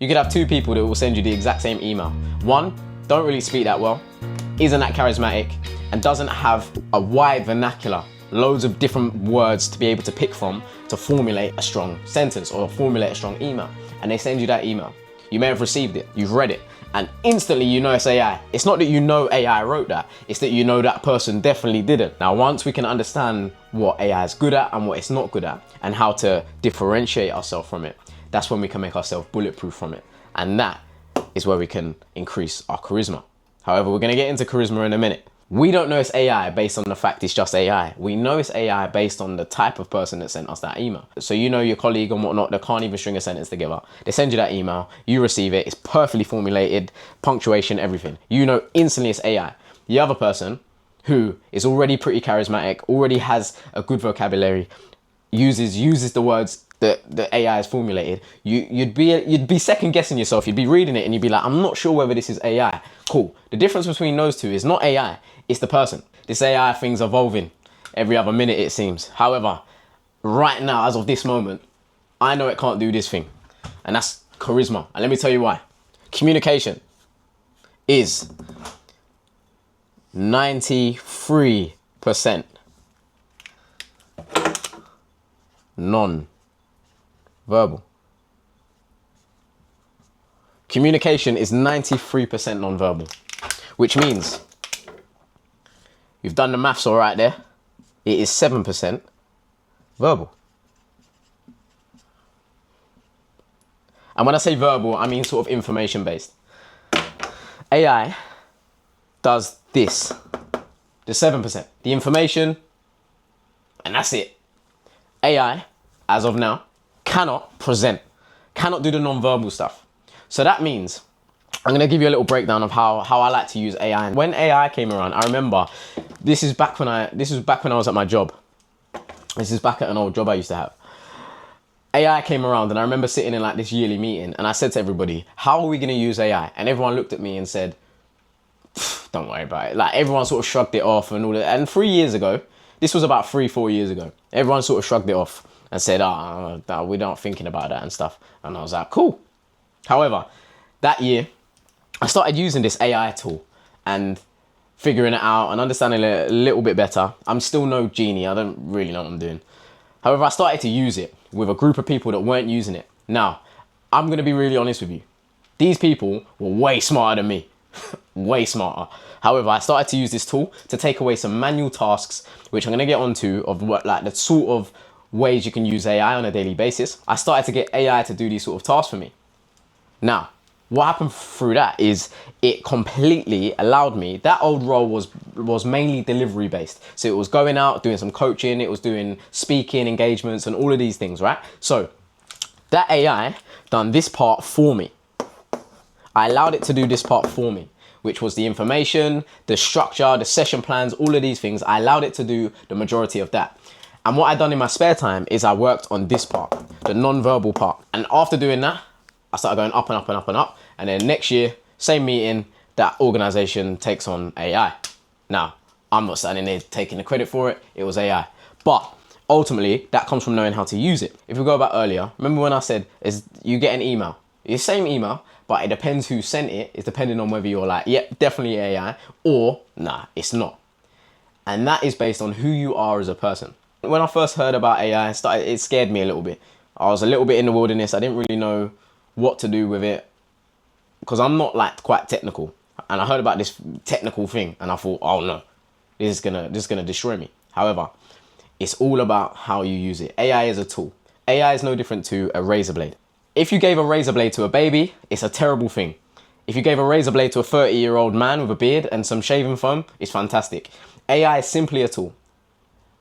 You could have two people that will send you the exact same email. One, don't really speak that well, isn't that charismatic, and doesn't have a wide vernacular, loads of different words to be able to pick from to formulate a strong sentence or formulate a strong email. And they send you that email. You may have received it, you've read it, and instantly you know it's AI. It's not that you know AI wrote that, it's that you know that person definitely didn't. Now, once we can understand what AI is good at and what it's not good at, and how to differentiate ourselves from it, that's when we can make ourselves bulletproof from it. And that is where we can increase our charisma. However, we're gonna get into charisma in a minute. We don't know it's AI based on the fact it's just AI. We know it's AI based on the type of person that sent us that email. So you know your colleague and whatnot, they can't even string a sentence together. They send you that email, you receive it, it's perfectly formulated, punctuation, everything. You know instantly it's AI. The other person who is already pretty charismatic, already has a good vocabulary, uses the words that the AI has formulated, you'd be second guessing yourself. You'd be reading it and you'd be like, I'm not sure whether this is AI. Cool. The difference between those two is not AI, it's the person. This AI thing's evolving every other minute, it seems. However, right now, as of this moment, I know it can't do this thing, and that's charisma. And let me tell you why. Communication is 93% non-verbal. Communication is 93% non-verbal, which means you've done the maths all right there. It is 7% verbal. And when I say verbal, I mean sort of information based. AI does this, the 7%, the information, and that's it. AI, as of now, cannot present, cannot do the non-verbal stuff. So that means I'm going to give you a little breakdown of how I like to use AI. When AI came around, I remember this was back when I was at my job. This is back at an old job I used to have. AI came around and I remember sitting in like this yearly meeting and I said to everybody, how are we going to use AI? And everyone looked at me and said, don't worry about it. Like everyone sort of shrugged it off and all that. And 3 years ago, this was about 3-4 years ago, everyone sort of shrugged it off and said, we're not thinking about that and stuff. And I was like, cool. However, that year, I started using this AI tool and figuring it out and understanding it a little bit better. I'm still no genie. I don't really know what I'm doing. However, I started to use it with a group of people that weren't using it. Now, I'm going to be really honest with you. These people were way smarter than me. Way smarter. However, I started to use this tool to take away some manual tasks, which I'm going to get onto, of what, like the sort of ways you can use AI on a daily basis. I started to get AI to do these sort of tasks for me. Now, what happened through that is it completely allowed me, that old role was mainly delivery based. So it was going out, doing some coaching, it was doing speaking engagements and all of these things, right? So that AI done this part for me. I allowed it to do this part for me, which was the information, the structure, the session plans, all of these things. I allowed it to do the majority of that. And what I done in my spare time is I worked on this part, the non-verbal part. And after doing that, I started going up and up and up and up. And then next year, same meeting, that organization takes on AI. Now, I'm not standing there taking the credit for it. It was AI. But ultimately, that comes from knowing how to use it. If we go back earlier, remember when I said, you get an email. It's the same email, but it depends who sent it. It's depending on whether you're like, yep, definitely AI, or nah, it's not. And that is based on who you are as a person. When I first heard about AI, it scared me a little bit. I was a little bit in the wilderness. I didn't really know what to do with it because I'm not like quite technical. And I heard about this technical thing and I thought, oh no, this is gonna destroy me. However, it's all about how you use it. AI is a tool. AI is no different to a razor blade. If you gave a razor blade to a baby, it's a terrible thing. If you gave a razor blade to a 30-year-old man with a beard and some shaving foam, it's fantastic. AI is simply a tool.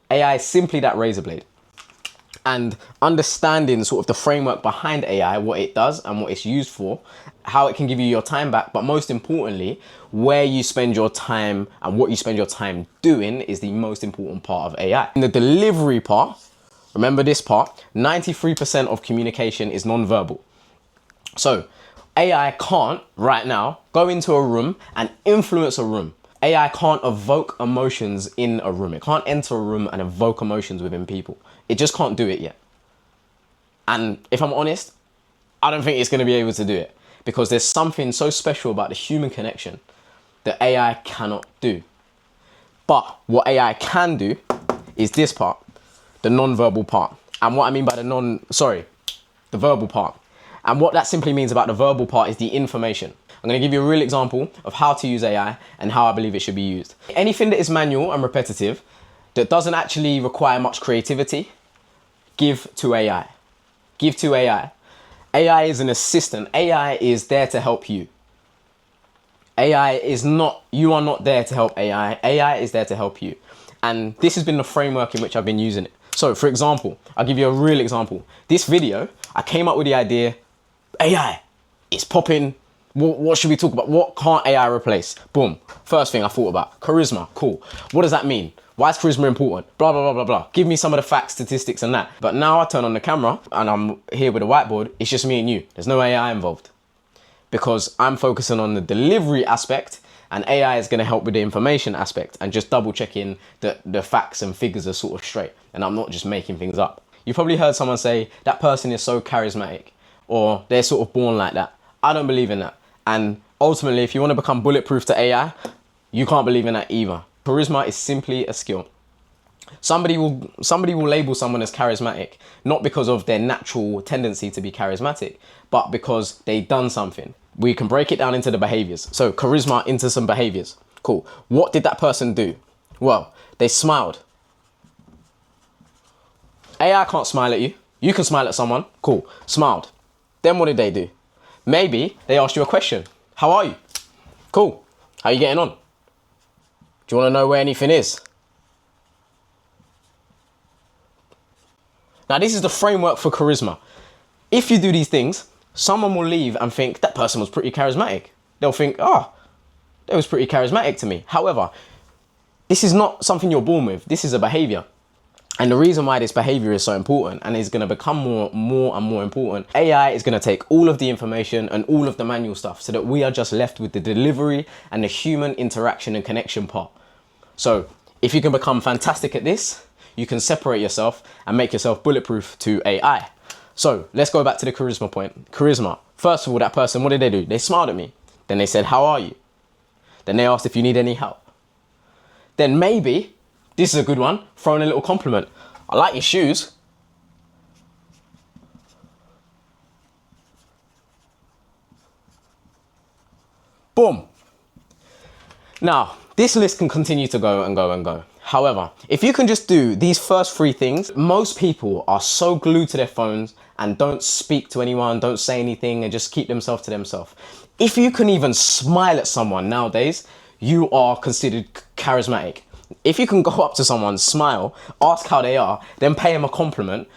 AI is simply that razor blade. And understanding sort of the framework behind AI, what it does and what it's used for, how it can give you your time back, but most importantly, where you spend your time and what you spend your time doing is the most important part of AI. In the delivery part, remember this part, 93% of communication is non-verbal. So AI can't right now go into a room and influence a room. AI can't evoke emotions in a room. It can't enter a room and evoke emotions within people. It just can't do it yet. And if I'm honest, I don't think it's going to be able to do it, because there's something so special about the human connection that AI cannot do. But what AI can do is this part, the non-verbal part. And what I mean by the verbal part. And what that simply means about the verbal part is the information. I'm going to give you a real example of how to use AI and how I believe it should be used. Anything that is manual and repetitive, that doesn't actually require much creativity, give to AI. Give to AI. AI is an assistant. AI is there to help you. You are not there to help AI. AI is there to help you. And this has been the framework in which I've been using it. So for example, I'll give you a real example. This video, I came up with the idea, AI, it's popping. What should we talk about? What can't AI replace? Boom. First thing I thought about, charisma. Cool. What does that mean? Why is charisma important? Blah, blah, blah, blah, blah. Give me some of the facts, statistics and that. But now I turn on the camera and I'm here with a whiteboard. It's just me and you. There's no AI involved, because I'm focusing on the delivery aspect and AI is going to help with the information aspect and just double checking that the facts and figures are sort of straight. And I'm not just making things up. You probably heard someone say that person is so charismatic, or they're sort of born like that. I don't believe in that. And ultimately, if you want to become bulletproof to AI, you can't believe in that either. Charisma is simply a skill. Somebody will label someone as charismatic, not because of their natural tendency to be charismatic, but because they've done something. We can break it down into the behaviors. So charisma into some behaviors. Cool. What did that person do? Well, they smiled. AI can't smile at you. You can smile at someone. Cool. Smiled. Then what did they do? Maybe they asked you a question. How are you? Cool. How are you getting on? Do you want to know where anything is? Now, this is the framework for charisma. If you do these things, someone will leave and think that person was pretty charismatic. They'll think, oh, they was pretty charismatic to me. However, this is not something you're born with. This is a behavior. And the reason why this behavior is so important and is going to become more and more important, AI is going to take all of the information and all of the manual stuff so that we are just left with the delivery and the human interaction and connection part. So if you can become fantastic at this, you can separate yourself and make yourself bulletproof to AI. So let's go back to the charisma point. Charisma. First of all, that person, what did they do? They smiled at me. Then they said, how are you? Then they asked if you need any help. Then maybe, this is a good one, throw in a little compliment. I like your shoes. Boom. Now, this list can continue to go and go and go. However, if you can just do these first three things, most people are so glued to their phones and don't speak to anyone, don't say anything, and just keep themselves to themselves. If you can even smile at someone nowadays, you are considered charismatic. If you can go up to someone, smile, ask how they are, then pay them a compliment,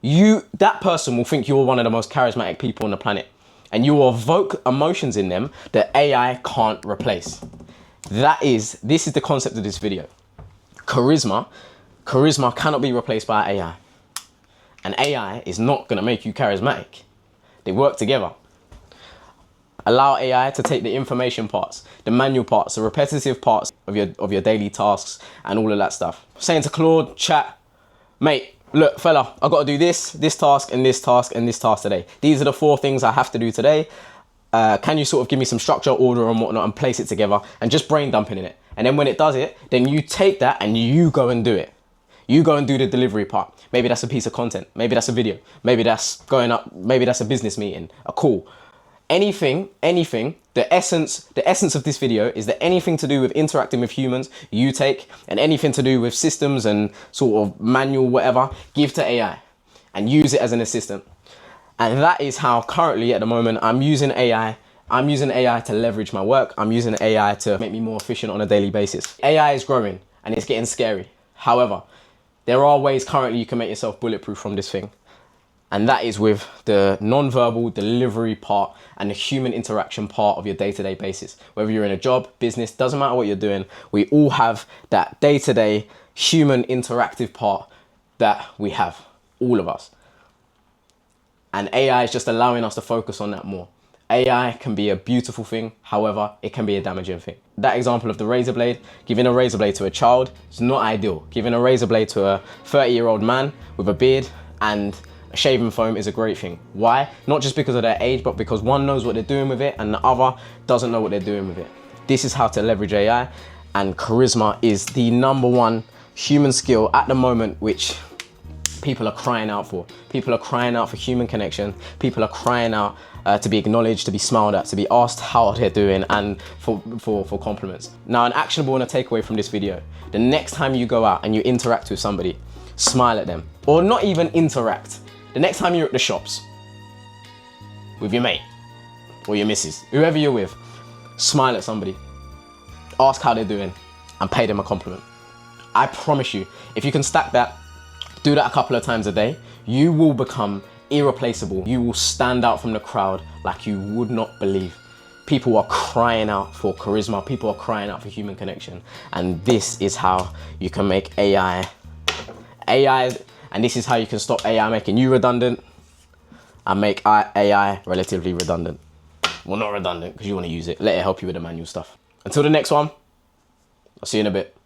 that person will think you're one of the most charismatic people on the planet. And you will evoke emotions in them that AI can't replace. This is the concept of this video. Charisma cannot be replaced by AI. And AI is not going to make you charismatic. They work together. Allow AI to take the information parts, the manual parts, the repetitive parts of your daily tasks and all of that stuff. Saying to Claude, chat, mate, look, fella, I've got to do this task, and this task, and this task today. These are the 4 things I have to do today. Can you sort of give me some structure, order and whatnot, and place it together, and just brain dumping in it. And then when it does it, then you take that and you go and do it. You go and do the delivery part. Maybe that's a piece of content. Maybe that's a video. Maybe that's going up. Maybe that's a business meeting, a call. Anything, the essence of this video is that anything to do with interacting with humans, you take, and anything to do with systems and sort of manual whatever, give to AI and use it as an assistant. And that is how currently at the moment I'm using AI. I'm using AI to leverage my work. I'm using AI to make me more efficient on a daily basis. AI is growing and it's getting scary. However, there are ways currently you can make yourself bulletproof from this thing. And that is with the non-verbal delivery part and the human interaction part of your day-to-day basis. Whether you're in a job, business, doesn't matter what you're doing, we all have that day-to-day human interactive part that we have, all of us. And AI is just allowing us to focus on that more. AI can be a beautiful thing, however, it can be a damaging thing. That example of the razor blade, giving a razor blade to a child is not ideal. Giving a razor blade to a 30-year-old man with a beard and a shaving foam is a great thing. Why? Not just because of their age, but because one knows what they're doing with it and the other doesn't know what they're doing with it. This is how to leverage AI, and charisma is the #1 human skill at the moment, which people are crying out for. People are crying out for human connection. People are crying out to be acknowledged, to be smiled at, to be asked how they're doing, and for compliments. Now, an actionable and a takeaway from this video: the next time you go out and you interact with somebody, smile at them. Or not even interact. The next time you're at the shops with your mate or your missus, whoever you're with, smile at somebody, ask how they're doing, and pay them a compliment. I promise you, if you can stack that, do that a couple of times a day, you will become irreplaceable. You will stand out from the crowd like you would not believe. People are crying out for charisma. People are crying out for human connection. And this is how you can make AI, and this is how you can stop AI making you redundant and make AI relatively redundant. Well, not redundant, because you want to use it. Let it help you with the manual stuff. Until the next one, I'll see you in a bit.